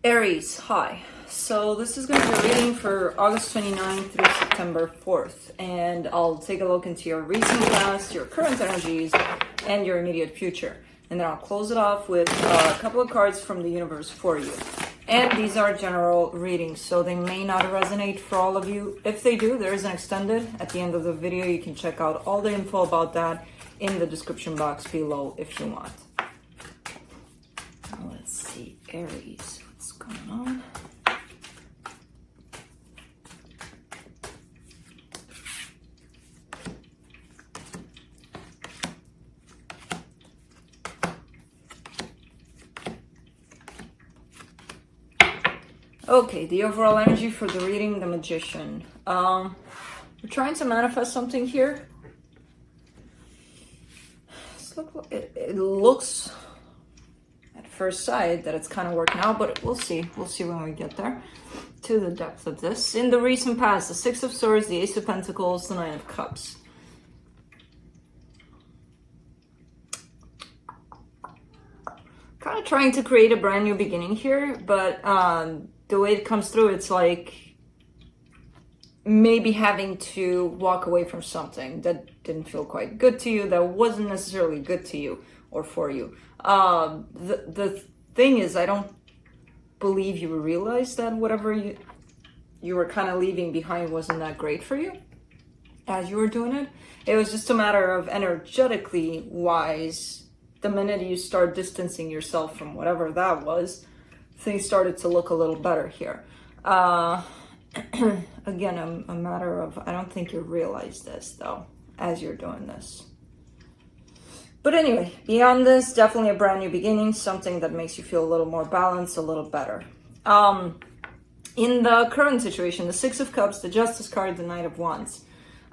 Aries, hi. So this is going to be a reading for August 29th through September 4th. And I'll take a look into your recent past, your current energies, and your immediate future. And then I'll close it off with a couple of cards from the universe for you. And these are general readings, so they may not resonate for all of you. If they do, there is an extended at the end of the video. You can check out all the info about that in the description box below if you want. Let's see, Aries, what's going on? Okay, the overall energy for the reading, the Magician. We're trying to manifest something here. It looks at first sight that it's kind of working out, but we'll see. We'll see when we get there to the depth of this. In the recent past, the Six of Swords, the Ace of Pentacles, the Nine of Cups. Kind of trying to create a brand new beginning here, but the way it comes through, it's like maybe having to walk away from something that didn't feel quite good to you, that wasn't necessarily good to you or for you. The thing is, I don't believe you realized that whatever you were kind of leaving behind wasn't that great for you as you were doing it. It was just a matter of energetically wise, the minute you start distancing yourself from whatever that was, things started to look a little better here. Again, a matter of, I don't think you realize this though, as you're doing this. But anyway, beyond this, definitely a brand new beginning, something that makes you feel a little more balanced, a little better. In the current situation, the Six of Cups, the Justice card, the Knight of Wands.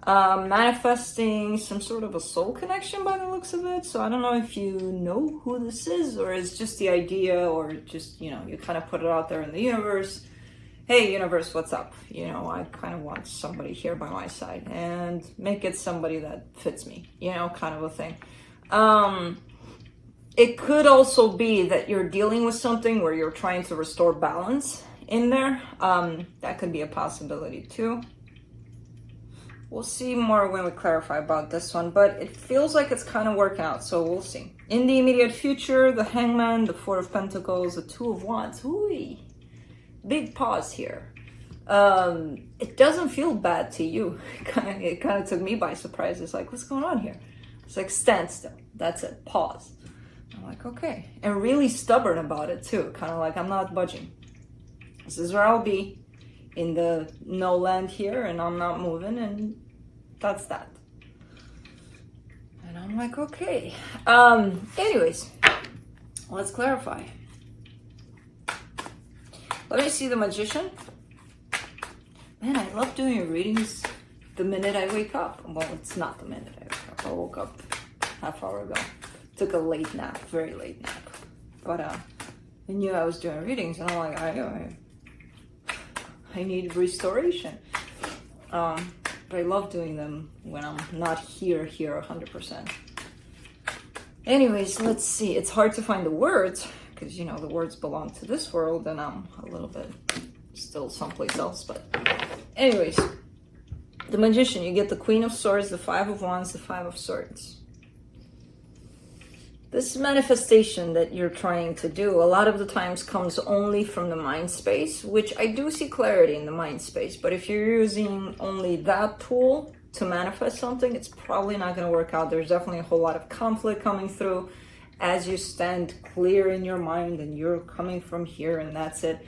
Manifesting some sort of a soul connection by the looks of it. So I don't know if you know who this is, or it's just the idea, or just, you know, you kind of put it out there in the universe. Hey, universe, what's up? You know, I kind of want somebody here by my side and make it somebody that fits me, you know, kind of a thing. It could also be that you're dealing with something where you're trying to restore balance in there. That could be a possibility too. We'll see more when we clarify about this one, but it feels like it's kind of working out, so we'll see. In the immediate future, the Hangman, the Four of Pentacles, the Two of Wands. Ooh, big pause here. It doesn't feel bad to you. It kind of took me by surprise. It's like, what's going on here? It's like standstill. That's it. Pause. I'm like, okay. And really stubborn about it too. Kind of like, I'm not budging. This is where I'll be. In the no land here, and I'm not moving, and that's that. And I'm like, okay. Anyways, let's clarify. Let me see the Magician. Man, I love doing your readings the minute I wake up. Well, it's not the minute I wake up. I woke up half hour ago. Took a late nap, very late nap. But I knew I was doing readings, and I'm like, I need restoration. But I love doing them when I'm not here 100%. Anyways, let's see. It's hard to find the words because, you know, the words belong to this world and I'm a little bit still someplace else. But anyways, the Magician, you get the Queen of Swords, the Five of Wands, the Five of Swords. This manifestation that you're trying to do a lot of the times comes only from the mind space, which I do see clarity in the mind space. But if you're using only that tool to manifest something, it's probably not going to work out. There's definitely a whole lot of conflict coming through as you stand clear in your mind and you're coming from here and that's it.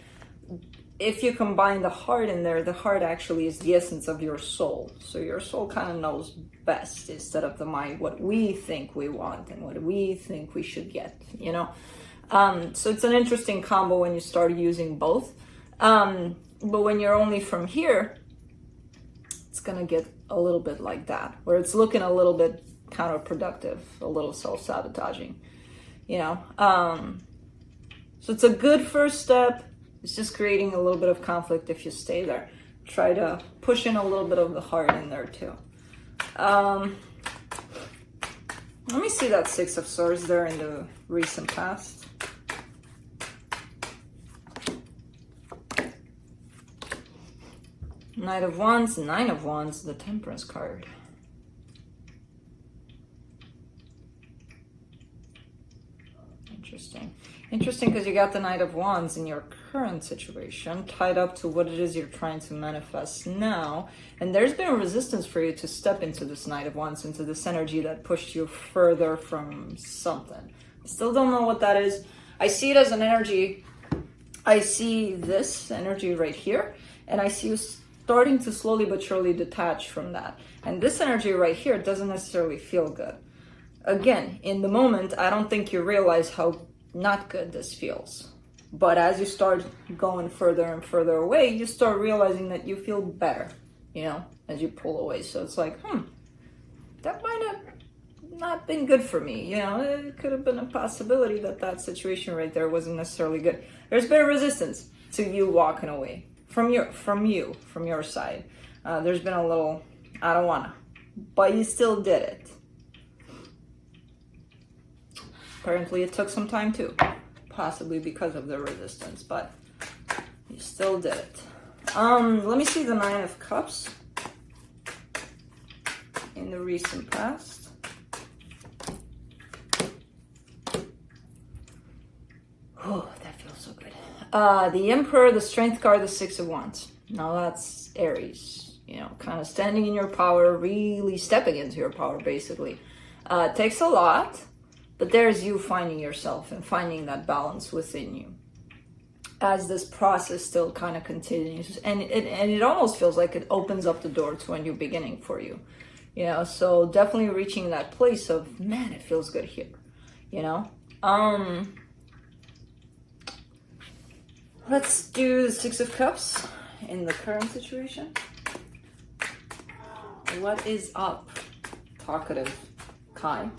If you combine the heart in there, the heart actually is the essence of your soul. So your soul kind of knows best instead of the mind, what we think we want and what we think we should get, you know? So it's an interesting combo when you start using both. But when you're only from here, it's going to get a little bit like that, where it's looking a little bit counterproductive, a little self-sabotaging, you know? So it's a good first step. It's just creating a little bit of conflict if you stay there. Try to push in a little bit of the heart in there too. Let me see that Six of Swords there in the recent past. Knight of Wands, Nine of Wands, the Temperance card. Interesting. Interesting, because you got the Knight of Wands in your current situation tied up to what it is you're trying to manifest now. And there's been a resistance for you to step into this Knight of Wands, into this energy that pushed you further from something. I still don't know what that is. I see it as an energy. I see this energy right here, and I see you starting to slowly but surely detach from that. And this energy right here doesn't necessarily feel good. Again, in the moment, I don't think you realize how not good this feels. But as you start going further and further away, you start realizing that you feel better, you know, as you pull away. So it's like, that might have not been good for me. You know, it could have been a possibility that that situation right there wasn't necessarily good. There's been a resistance to you walking away from your side. There's been a little, I don't wanna, but you still did it. Apparently it took some time too, possibly because of the resistance, but you still did it. Let me see the Nine of Cups in the recent past. Oh, that feels so good. The Emperor, the Strength card, the Six of Wands. Now that's Aries, you know, kind of standing in your power, really stepping into your power, basically. It takes a lot. But there's you finding yourself and finding that balance within you as this process still kind of continues. And it almost feels like it opens up the door to a new beginning for you. You know, so definitely reaching that place of, man, it feels good here. You know? Let's do the Six of Cups in the current situation. What is up, talkative Kai?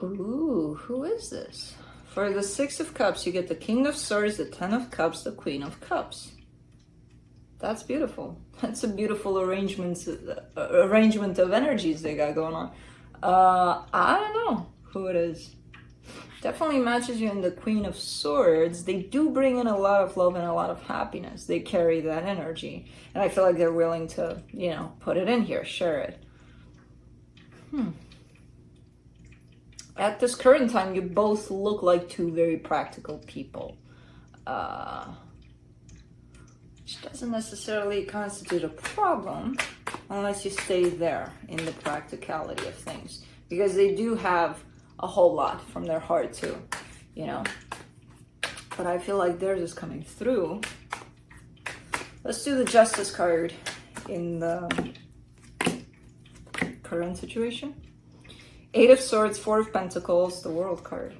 Ooh, who is this? For the Six of Cups, you get the King of Swords, the Ten of Cups, the Queen of Cups. That's beautiful. That's a beautiful arrangement of energies they got going on. I don't know who it is. Definitely matches you in the Queen of Swords. They do bring in a lot of love and a lot of happiness. They carry that energy. And I feel like they're willing to, you know, put it in here, share it. At this current time, you both look like two very practical people. Which doesn't necessarily constitute a problem unless you stay there in the practicality of things. Because they do have a whole lot from their heart too, you know. But I feel like theirs is coming through. Let's do the Justice card in the current situation. Eight of Swords, Four of Pentacles, the World card.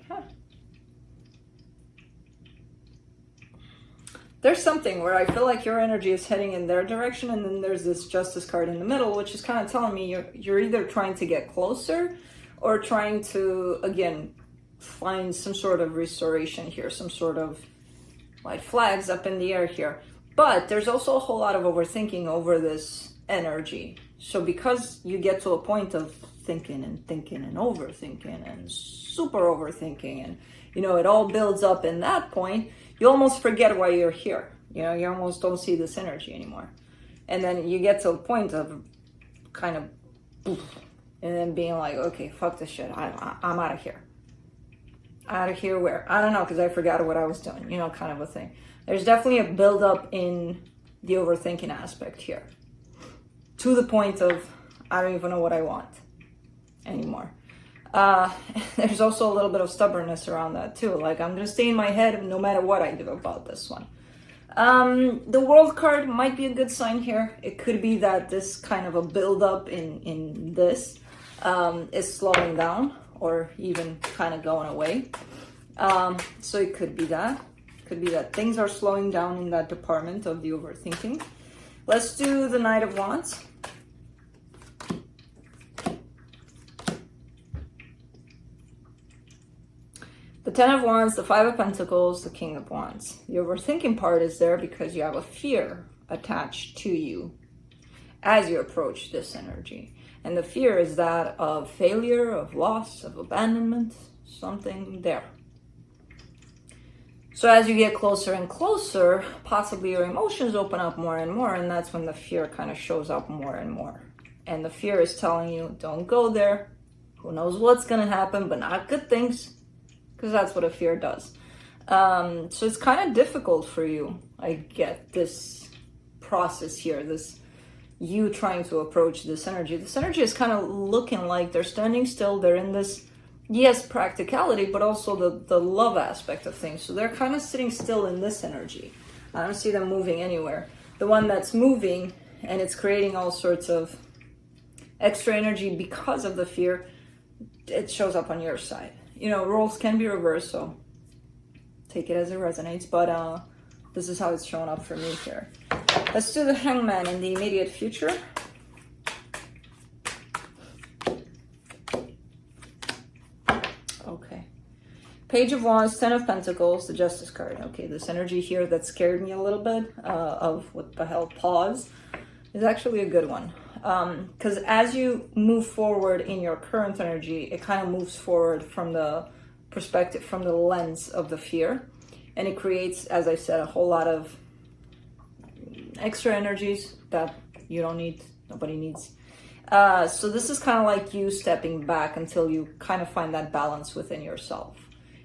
There's something where I feel like your energy is heading in their direction, and then there's this Justice card in the middle, which is kind of telling me you're either trying to get closer or trying to, again, find some sort of restoration here, some sort of white flags up in the air here. But there's also a whole lot of overthinking over this energy. So because you get to a point of thinking and overthinking and super overthinking, and you know, it all builds up in that point, you almost forget why you're here. You know, you almost don't see this energy anymore. And then you get to a point of kind of poof, and then being like, okay, fuck this shit, I'm out of here. Out of here where? I don't know, because I forgot what I was doing, you know, kind of a thing. There's definitely a build-up in the overthinking aspect here. To the point of, I don't even know what I want anymore. There's also a little bit of stubbornness around that too. Like, I'm going to stay in my head no matter what I do about this one. The World card might be a good sign here. It could be that this kind of a build-up in this is slowing down or even kind of going away. So it could be that. Could be that things are slowing down in that department of the overthinking. Let's do the Knight of Wands. The Ten of Wands, the Five of Pentacles, the King of Wands. The overthinking part is there because you have a fear attached to you as you approach this energy. And the fear is that of failure, of loss, of abandonment, something there. So as you get closer and closer, possibly your emotions open up more and more, and that's when the fear kind of shows up more and more. And the fear is telling you, don't go there. Who knows what's going to happen, but not good things, because that's what a fear does. So it's kind of difficult for you. I get this process here, this you trying to approach this energy. This energy is kind of looking like they're standing still. They're in this, yes, practicality, but also the love aspect of things. So they're kind of sitting still in this energy. I don't see them moving anywhere. The one that's moving and it's creating all sorts of extra energy because of the fear, it shows up on your side. You know, roles can be reversed, so take it as it resonates, but this is how it's showing up for me here. Let's do the Hangman in the immediate future. Okay. Page of Wands, Ten of Pentacles, the Justice card. Okay, this energy here that scared me a little bit of what the hell, pause, is actually a good one. Because as you move forward in your current energy, it kind of moves forward from the perspective, from the lens of the fear. And it creates, as I said, a whole lot of extra energies that you don't need, nobody needs. So this is kind of like you stepping back until you kind of find that balance within yourself.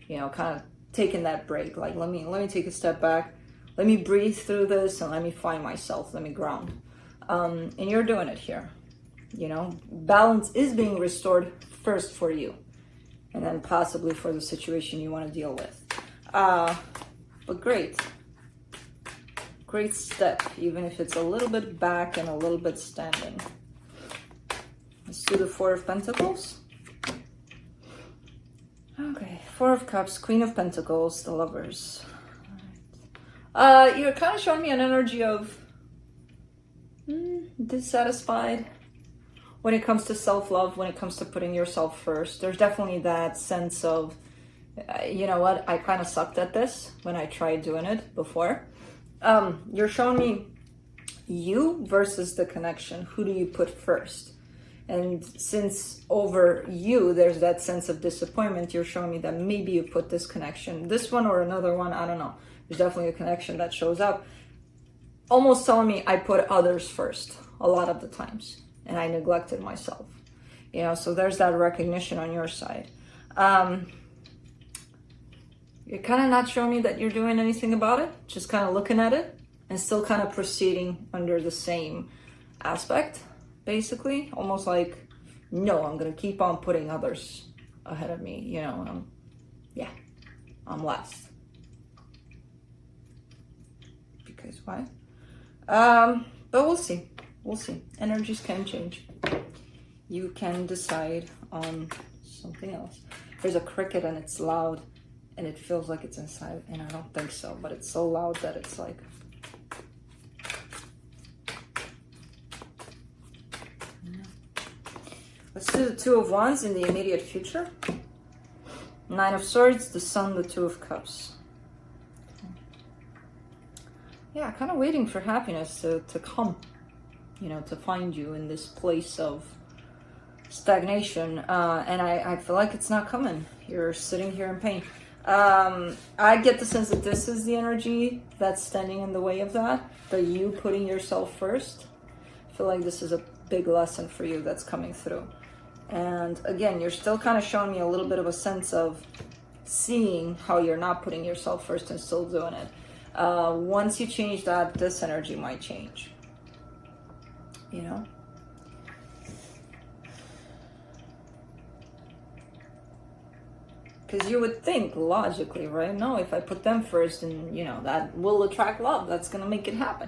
You know, kind of taking that break. Like, let me take a step back. Let me breathe through this and let me find myself. Let me ground. And you're doing it here. You know, balance is being restored first for you. And then possibly for the situation you want to deal with. But great step, even if it's a little bit back and a little bit standing. Let's do the Four of Pentacles. Okay, Four of Cups, Queen of Pentacles, the Lovers. All right. You're kind of showing me an energy of dissatisfied when it comes to self-love, when it comes to putting yourself first. There's definitely that sense of, you know what, I kind of sucked at this when I tried doing it before. You're showing me you versus the connection. Who do you put first? And since over you, there's that sense of disappointment, you're showing me that maybe you put this connection, this one or another one, I don't know. There's definitely a connection that shows up. Almost telling me I put others first a lot of the times. And I neglected myself. You know, so there's that recognition on your side. You're kind of not showing me that you're doing anything about it, just kind of looking at it and still kind of proceeding under the same aspect, basically. Almost like, no, I'm going to keep on putting others ahead of me, you know. I'm last. Because why? But we'll see. We'll see. Energies can change. You can decide on something else. There's a cricket and it's loud. And it feels like it's inside, and I don't think so, but it's so loud that it's like... Let's do the Two of Wands in the immediate future. Nine of Swords, the Sun, the Two of Cups. Yeah, kind of waiting for happiness to come, you know, to find you in this place of stagnation. And I feel like it's not coming. You're sitting here in pain. I get the sense that this is the energy that's standing in the way of that, you putting yourself first. I feel like this is a big lesson for you that's coming through. And again, you're still kind of showing me a little bit of a sense of seeing how you're not putting yourself first and still doing it. Once you change that, this energy might change. You know? Because you would think logically, right? No, if I put them first, and you know, that will attract love. That's going to make it happen.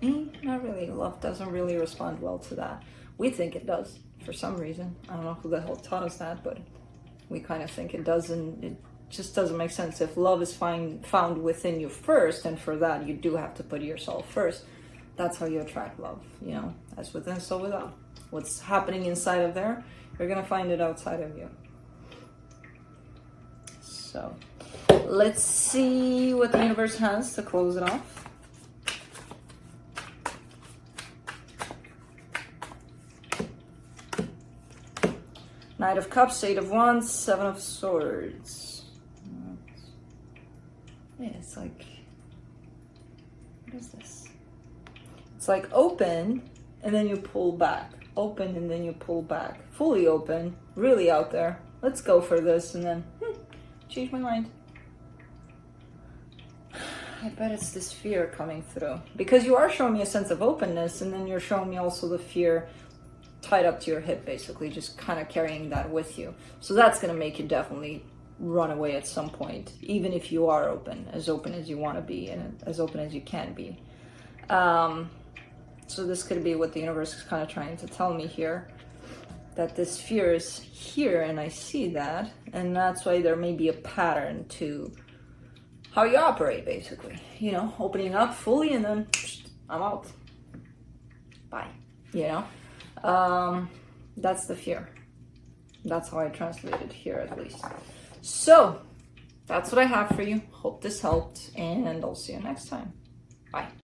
Not really. Love doesn't really respond well to that. We think it does for some reason. I don't know who the hell taught us that, but we kind of think it does, and it just doesn't make sense. If love is found within you first, and for that you do have to put yourself first, that's how you attract love, you know, as within, so without. What's happening inside of there, you're going to find it outside of you. So let's see what the universe has to close it off. Knight of Cups, Eight of Wands, Seven of Swords. Yeah, it's like, what is this? It's like open and then you pull back. Open and then you pull back. Fully open, really out there. Let's go for this, and then change my mind. I bet it's this fear coming through. Because you are showing me a sense of openness, and then you're showing me also the fear tied up to your hip, basically, just kind of carrying that with you. So that's going to make you definitely run away at some point, even if you are open as you want to be, and as open as you can be. So this could be what the universe is kind of trying to tell me here, that this fear is here, and I see that, and that's why there may be a pattern to how you operate, basically. You know, opening up fully, and then I'm out. Bye. You know? That's the fear. That's how I translate it here, at least. So, that's what I have for you. Hope this helped, and I'll see you next time. Bye.